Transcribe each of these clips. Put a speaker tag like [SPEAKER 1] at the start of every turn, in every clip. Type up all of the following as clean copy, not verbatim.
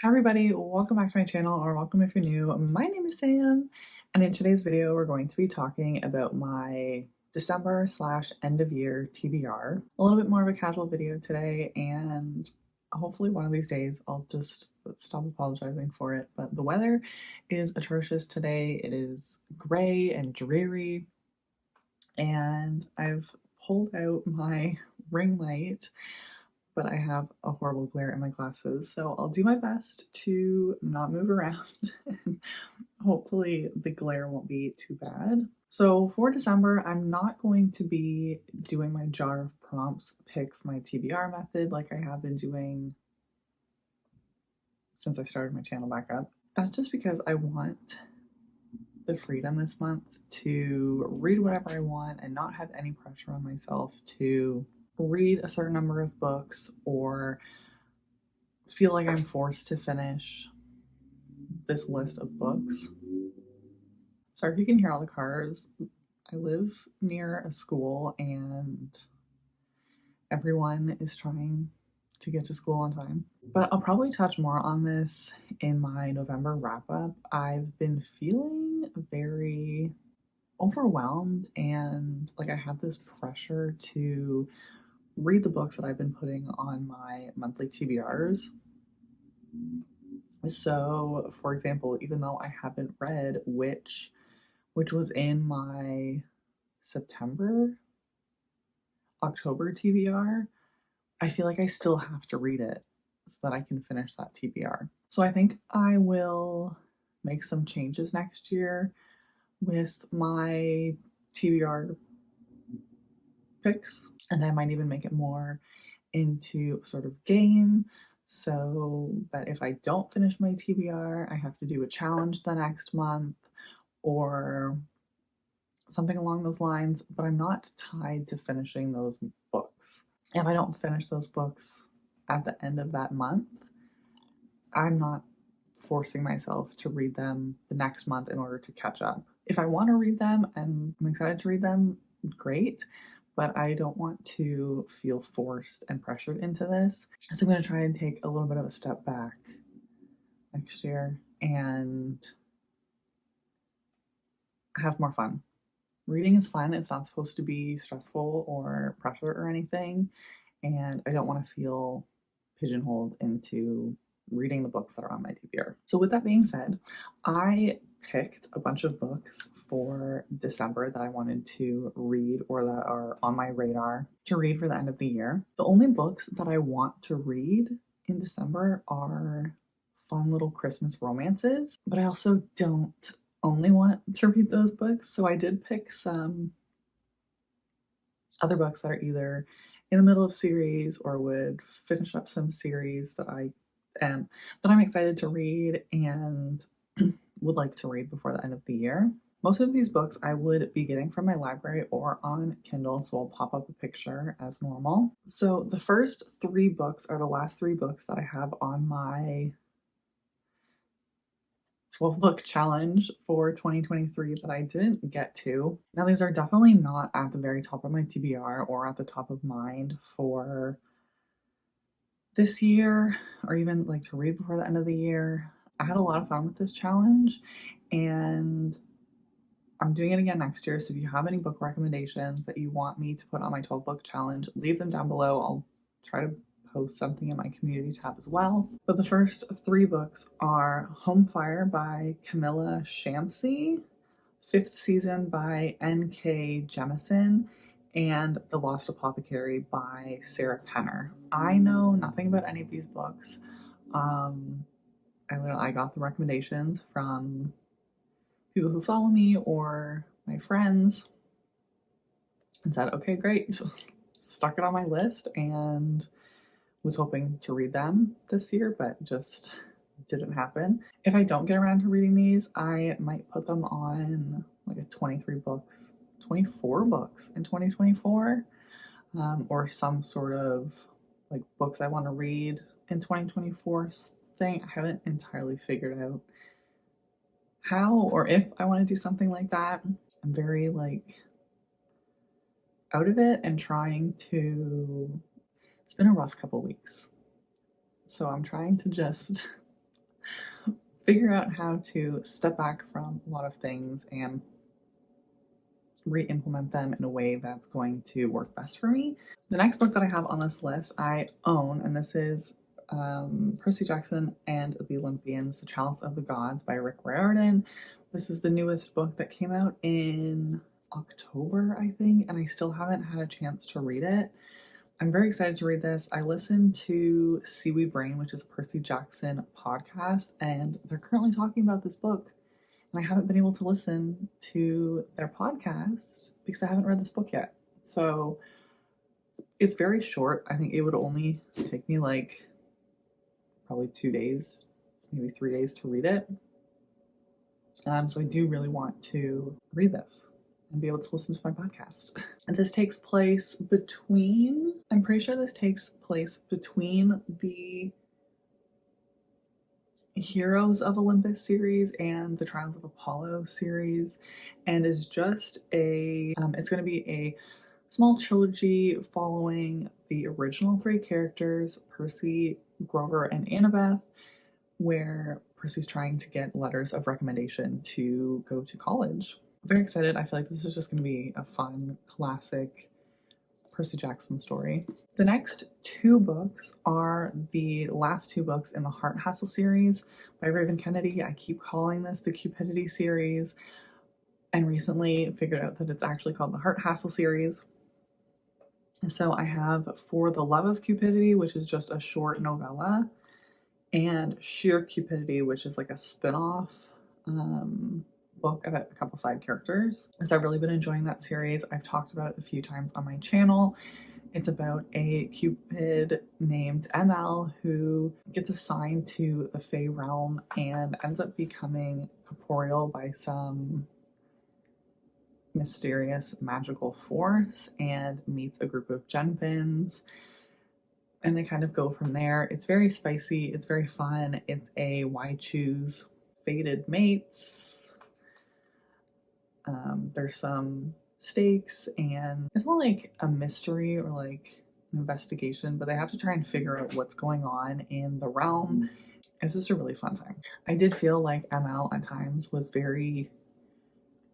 [SPEAKER 1] Hi everybody, welcome back to my channel, or welcome if you're new. My name is Sam, and in today's video we're going to be talking about my December slash end of year TBR. A little bit more of a casual video today, and hopefully one of these days I'll just stop apologizing for it. But the weather is atrocious today. It is gray and dreary, and I've pulled out my ring light, but I have a horrible glare in my glasses, so I'll do my best to not move around and hopefully the glare won't be too bad. So for December, I'm not going to be doing my jar of prompts picks my TBR method like I have been doing since I started my channel back up. That's just because I want the freedom this month to read whatever I want and not have any pressure on myself to read a certain number of books or feel like I'm forced to finish this list of books. Sorry if you can hear all the cars. I live near a school and everyone is trying to get to school on time. But I'll probably touch more on this in my November wrap up. I've been feeling very overwhelmed and like I have this pressure to read the books that I've been putting on my monthly TBRs. So, for example, even though I haven't read which was in my September, October TBR, I feel like I still have to read it so that I can finish that TBR. So I think I will make some changes next year with my TBR picks, and I might even make it more into sort of game so that if I don't finish my TBR, I have to do a challenge the next month or something along those lines, but I'm not tied to finishing those books. If I don't finish those books at the end of that month, I'm not forcing myself to read them the next month in order to catch up. If I want to read them and I'm excited to read them, great, but I don't want to feel forced and pressured into this. So I'm going to try and take a little bit of a step back next year and have more fun. Reading is fun. It's not supposed to be stressful or pressure or anything. And I don't want to feel pigeonholed into reading the books that are on my TBR. So with that being said, I picked a bunch of books for December that I wanted to read or that are on my radar to read for the end of the year. The only books that I want to read in December are fun little Christmas romances, but I also don't only want to read those books. So I did pick some other books that are either in the middle of series or would finish up some series that I'm excited to read and would like to read before the end of the year. Most of these books I would be getting from my library or on Kindle, so I'll pop up a picture as normal. So the first three books are the last three books that I have on my 12-book challenge for 2023 that I didn't get to. Now, these are definitely not at the very top of my TBR or at the top of mind for this year or even like to read before the end of the year. I had a lot of fun with this challenge and I'm doing it again next year. So if you have any book recommendations that you want me to put on my 12-book challenge, leave them down below. I'll try to post something in my community tab as well. But the first three books are Home Fire by Camilla Shamsi, Fifth Season by N.K. Jemisin, and The Lost Apothecary by Sarah Penner. I know nothing about any of these books. I got the recommendations from people who follow me or my friends and said, okay, great. Just stuck it on my list and was hoping to read them this year, but just didn't happen. If I don't get around to reading these, I might put them on like a 24 books in 2024, or some sort of like books I want to read in 2024 thing. I haven't entirely figured out how or if I want to do something like that. I'm very like out of it and trying to, it's been a rough couple weeks. So I'm trying to just figure out how to step back from a lot of things and re-implement them in a way that's going to work best for me. The next book that I have on this list I own, and this is Percy Jackson and the Olympians, The Chalice of the Gods by Rick Riordan. This is the newest book that came out in October, I think, and I still haven't had a chance to read it. I'm very excited to read this. I listened to Seaweed Brain, which is a Percy Jackson podcast, and they're currently talking about this book. And I haven't been able to listen to their podcast because I haven't read this book yet. So it's very short. I think it would only take me like probably 2 days, maybe 3 days to read it. So I do really want to read this and be able to listen to my podcast. And this takes place between, I'm pretty sure this takes place between the Heroes of Olympus series and the Trials of Apollo series, and is just it's going to be a small trilogy following the original 3 characters, Percy, Grover, and Annabeth, where Percy's trying to get letters of recommendation to go to college. I'm very excited. I feel like this is just going to be a fun, classic Percy Jackson story. The next 2 books are the last 2 books in the Heart Hassle series by Raven Kennedy. I keep calling this the Cupidity series, and recently figured out that it's actually called the Heart Hassle series. So I have For the Love of Cupidity, which is just a short novella, and Sheer Cupidity, which is like a spin-off book about a couple side characters. So I've really been enjoying that series. I've talked about it a few times on my channel. It's about a Cupid named ML who gets assigned to the Fae realm and ends up becoming corporeal by some mysterious magical force and meets a group of Genfins, and they kind of go from there. It's very spicy, it's very fun. It's a why choose fated mates. There's some stakes, and it's not like a mystery or like an investigation, but they have to try and figure out what's going on in the realm. It's just a really fun time. I did feel like ML at times was very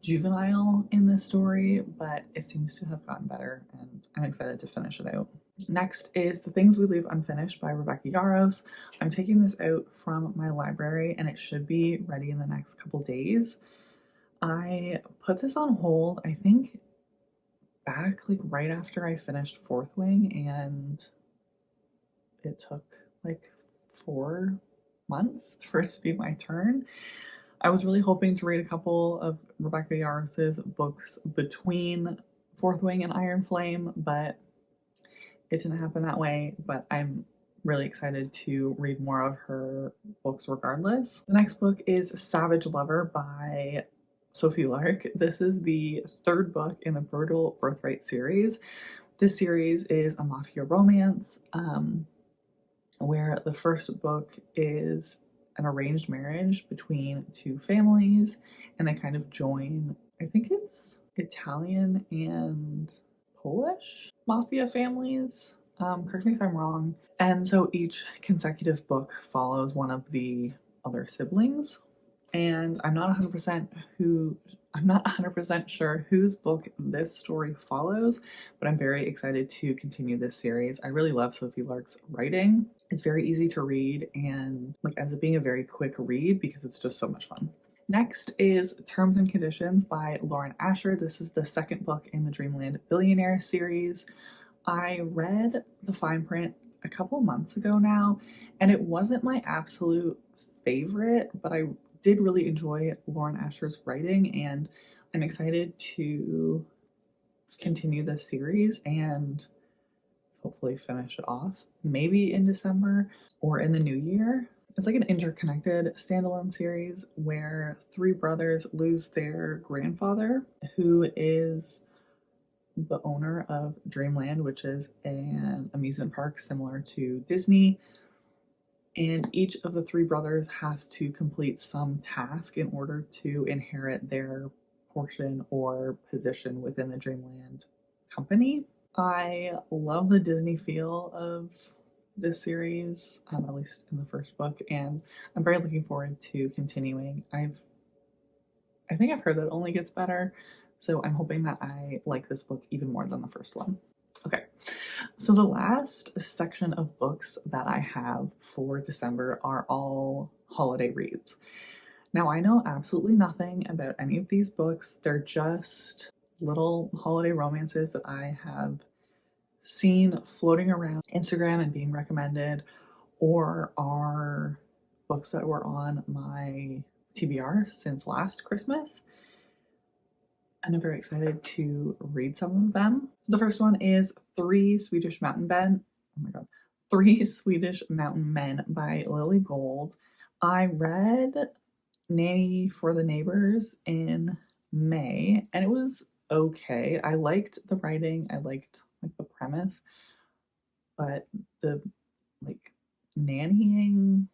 [SPEAKER 1] juvenile in this story, but it seems to have gotten better, and I'm excited to finish it out. Next is The Things We Leave Unfinished by Rebecca Yarros. I'm taking this out from my library and it should be ready in the next couple days. I put this on hold, I think back like right after I finished Fourth Wing, and it took like 4 months for it to be my turn. I was really hoping to read a couple of Rebecca Yarros's books between Fourth Wing and Iron Flame, but it didn't happen that way. But I'm really excited to read more of her books regardless. The next book is Savage Lover by Sophie Lark. This is the 3rd book in the Brutal Birthright series. This series is a mafia romance, where the first book is an arranged marriage between 2 families, and they kind of join, I think it's Italian and Polish mafia families. Correct me if I'm wrong. And so each consecutive book follows one of the other siblings, and I'm not 100% sure whose book this story follows, but I'm very excited to continue this series. I really love Sophie Lark's writing. It's very easy to read and like ends up being a very quick read because it's just so much fun. Next is Terms and Conditions by Lauren Asher. This is the 2nd book in the Dreamland Billionaire series. I read the fine print a couple months ago now, and it wasn't my absolute favorite, but I did really enjoy Lauren Asher's writing, and I'm excited to continue this series and hopefully finish it off, maybe in December or in the new year. It's like an interconnected standalone series where 3 brothers lose their grandfather, who is the owner of Dreamland, which is an amusement park similar to Disney. And each of the 3 brothers has to complete some task in order to inherit their portion or position within the Dreamland company. I love the Disney feel of this series, at least in the first book, and I'm very looking forward to continuing. I think I've heard that it only gets better, so I'm hoping that I like this book even more than the first one. Okay, so the last section of books that I have for December are all holiday reads. Now, I know absolutely nothing about any of these books. They're just little holiday romances that I have seen floating around Instagram and being recommended, or are books that were on my TBR since last Christmas. And I'm very excited to read some of them. So the first one is Three Swedish Mountain Men. Oh my god. Three Swedish Mountain Men by Lily Gold. I read Nanny for the Neighbors in May, and it was okay. I liked the writing, I liked like the premise, but the like nannying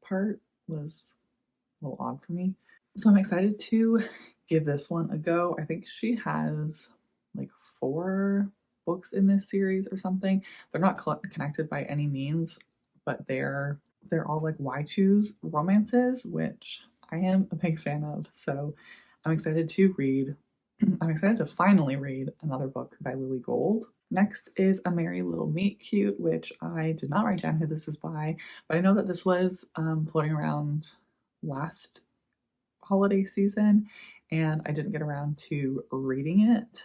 [SPEAKER 1] part was a little odd for me. So I'm excited to give this one a go. I think she has like 4 books in this series or something. They're not connected by any means, but they're all like why choose romances, which I am a big fan of. So I'm excited to read. I'm excited to finally read another book by Lily Gold. Next is A Merry Little Meet Cute, which I did not write down who this is by, but I know that this was floating around last holiday season, and I didn't get around to reading it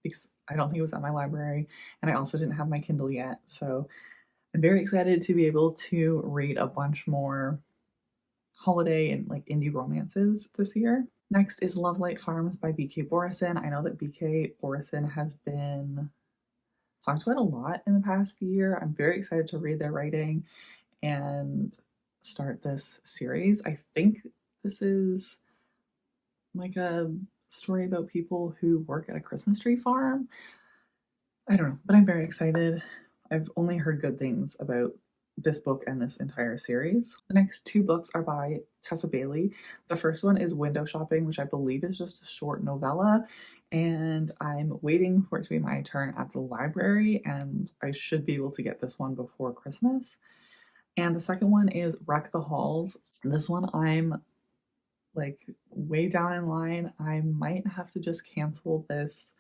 [SPEAKER 1] because I don't think it was at my library, and I also didn't have my Kindle yet. So I'm very excited to be able to read a bunch more holiday and like indie romances this year. Next is Love Light Farms by B.K. Borison. I know that B.K. Borison has been talked about a lot in the past year. I'm very excited to read their writing and start this series. I think this is like a story about people who work at a Christmas tree farm. I don't know, but I'm very excited. I've only heard good things about this book and this entire series. The next 2 books are by Tessa Bailey. The first one is Window Shopping, which I believe is just a short novella, and I'm waiting for it to be my turn at the library, and I should be able to get this one before Christmas. And the second one is Wreck the Halls. This one I'm like way down in line. I might have to just cancel this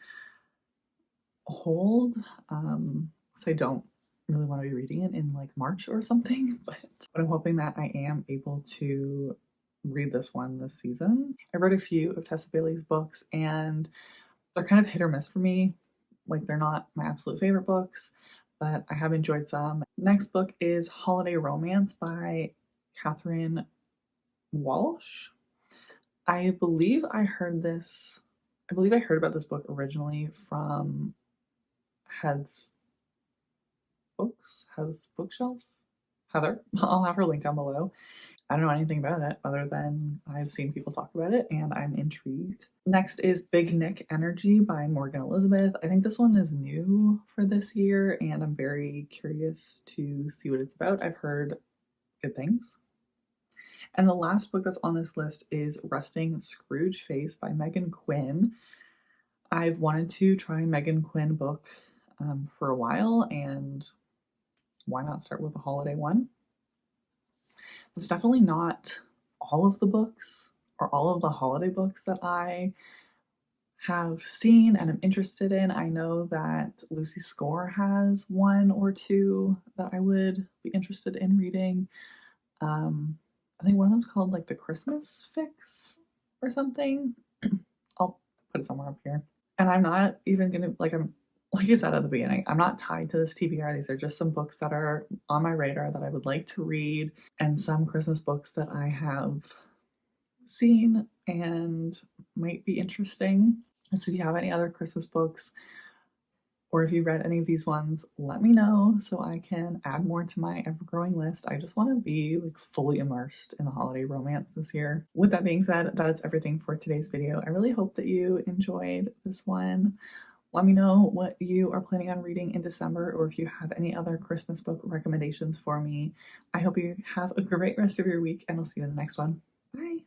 [SPEAKER 1] hold, so I don't really want to be reading it in like March or something, but I'm hoping that I am able to read this one this season. I read a few of Tessa Bailey's books, and they're kind of hit or miss for me. Like, they're not my absolute favorite books, but I have enjoyed some. Next book is Holiday Romance by Catherine Walsh. I believe I heard about this book originally from Head's Bookshelf. Heather. I'll have her link down below. I don't know anything about it other than I've seen people talk about it and I'm intrigued. Next is Big Nick Energy by Morgan Elizabeth. I think this one is new for this year and I'm very curious to see what it's about. I've heard good things. And the last book that's on this list is Resting Scrooge Face by Megan Quinn. I've wanted to try a Megan Quinn book for a while, and why not start with a holiday one? It's definitely not all of the books or all of the holiday books that I have seen and am interested in. I know that Lucy Score has 1 or 2 that I would be interested in reading. I think one of them's called like The Christmas Fix or something. I'll put it somewhere up here. And I'm not even gonna, like I said at the beginning, I'm not tied to this TBR. These are just some books that are on my radar that I would like to read, and some Christmas books that I have seen and might be interesting. And so if you have any other Christmas books, or if you read any of these ones, let me know so I can add more to my ever-growing list. I just want to be like fully immersed in the holiday romance this year. With that being said, that is everything for today's video. I really hope that you enjoyed this one. Let me know what you are planning on reading in December, or if you have any other Christmas book recommendations for me. I hope you have a great rest of your week, and I'll see you in the next one. Bye!